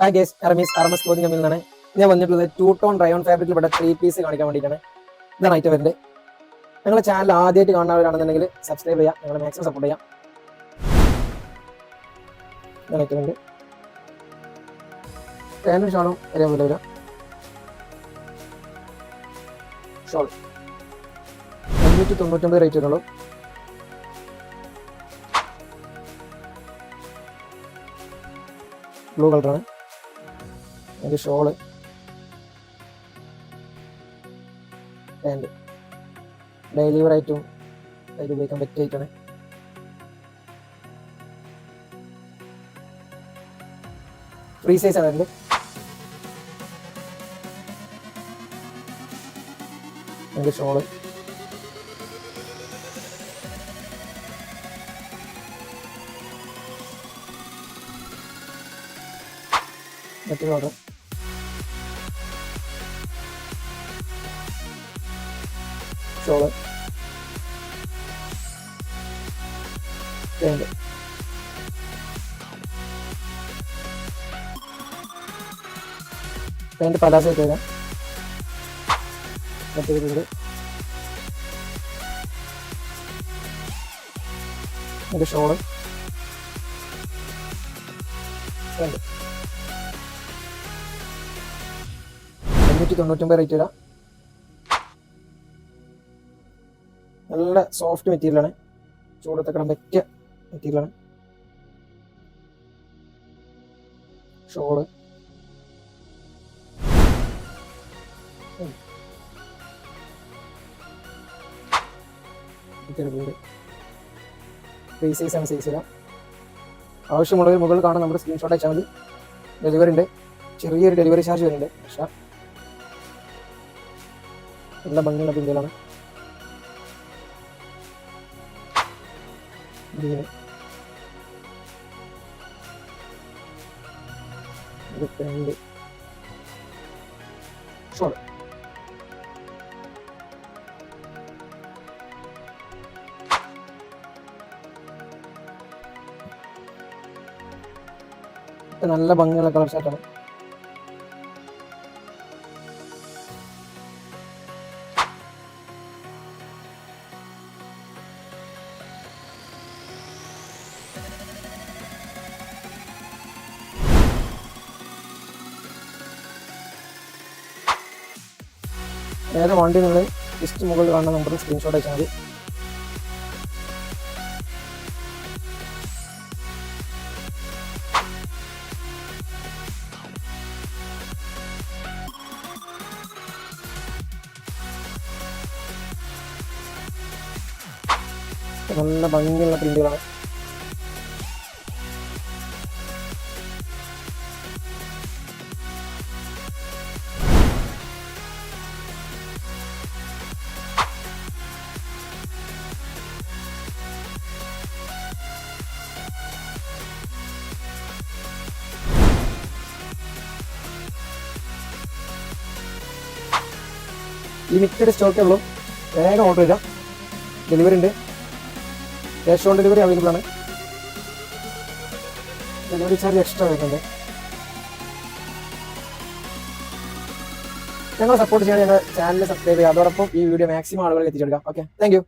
Hi guys, RMS clothing കമ്പനിയിൽ നിന്നാണ് ഞാൻ വന്നിട്ടുള്ളത്. 2-ടോൺ റയോൺ ഫാബ്രിക്കിൽ ഇവിടെ 3 പീസ് കാണിക്കാൻ വേണ്ടിയിട്ടാണ്. ഇതാണ് ഐറ്റം വരുന്നത്. ഞങ്ങളുടെ ചാനൽ ആദ്യമായിട്ട് കാണുന്നവരാണെന്നുണ്ടെങ്കിൽ സബ്സ്ക്രൈബ് ചെയ്യാം, ഞങ്ങളെ മാക്സിമം സപ്പോർട്ട് ചെയ്യാം. ഇതാണ് ഐറ്റം ഉണ്ട്. പാൻറ്റും ഷോളും ഒരേപോലെ വരാം. ഷോൾ 599 റേറ്റ് വരുന്നുള്ളൂ. ബ്ലൂ കളറാണ് അതിൻ്റെ ഷോള്. പാൻറ് ഡെയിലി വെയർ ആയിട്ടും അതിൽ ഉപയോഗിക്കാൻ പറ്റിയ ഐറ്റാണ്. ഫ്രീ സൈസ് ആണ് അതിൻ്റെ. അതിൻ്റെ ഷോള് മറ്റൊരു ഓർഡർ. ഷോള് പാൻറ് പാൻറ് പലാസമായിട്ട് വരാം. മറ്റൊരു അതിൻ്റെ ഷോള് പാൻറ് 599 റേറ്റ് വരാം. നല്ല സോഫ്റ്റ് മെറ്റീരിയലാണ്, ചൂടത്തൊക്കെ ഇടാൻ പറ്റിയ മെറ്റീരിയലാണ്. ഷോള് ഫ്രീ സൈസ് ആണ്, സൈസ് ഇടാം. ആവശ്യമുള്ളവർ മുകളിൽ കാണാൻ നമ്മുടെ സ്ക്രീൻഷോട്ട് അയച്ചാൽ മതി. ഡെലിവറി ഉണ്ട്, ചെറിയൊരു ഡെലിവറി ചാർജ് വരുന്നുണ്ട്. പക്ഷേ നല്ല ഭംഗിയുള്ള പ്രിന്റുകളാണ്. പാൻറ് ഷോൾ നല്ല ഭംഗിയുള്ള കളർ ഷർട്ടാണ്. നേരെ വണ്ടി നിങ്ങൾ ലിസ്റ്റ് മുകളിൽ കാണുന്ന നമ്പറിൽ സ്ക്രീൻഷോട്ട് അയച്ചാൽ മതി. നല്ല ഭംഗിയുള്ള പ്രിന്റുകളാണ്. ലിമിറ്റഡ് സ്റ്റോക്കേ ഉള്ളൂ, വേഗം ഓർഡർ ചെയ്യാം. ഡെലിവറി ഉണ്ട്, ക്യാഷ് ഓൺ ഡെലിവറി അവൈലബിൾ ആണ്. ഡെലിവറി ചാർജ് എക്സ്ട്രാ വരുന്നുണ്ട്. ഞങ്ങളെ സപ്പോർട്ട് ചെയ്യാൻ ഞങ്ങളുടെ ചാനൽ സബ്സ്ക്രൈബ് ചെയ്യുക. അതോടൊപ്പം ഈ വീഡിയോ മാക്സിമം ആളുകളിൽ എത്തിച്ചെടുക്കാം. Okay, thank you.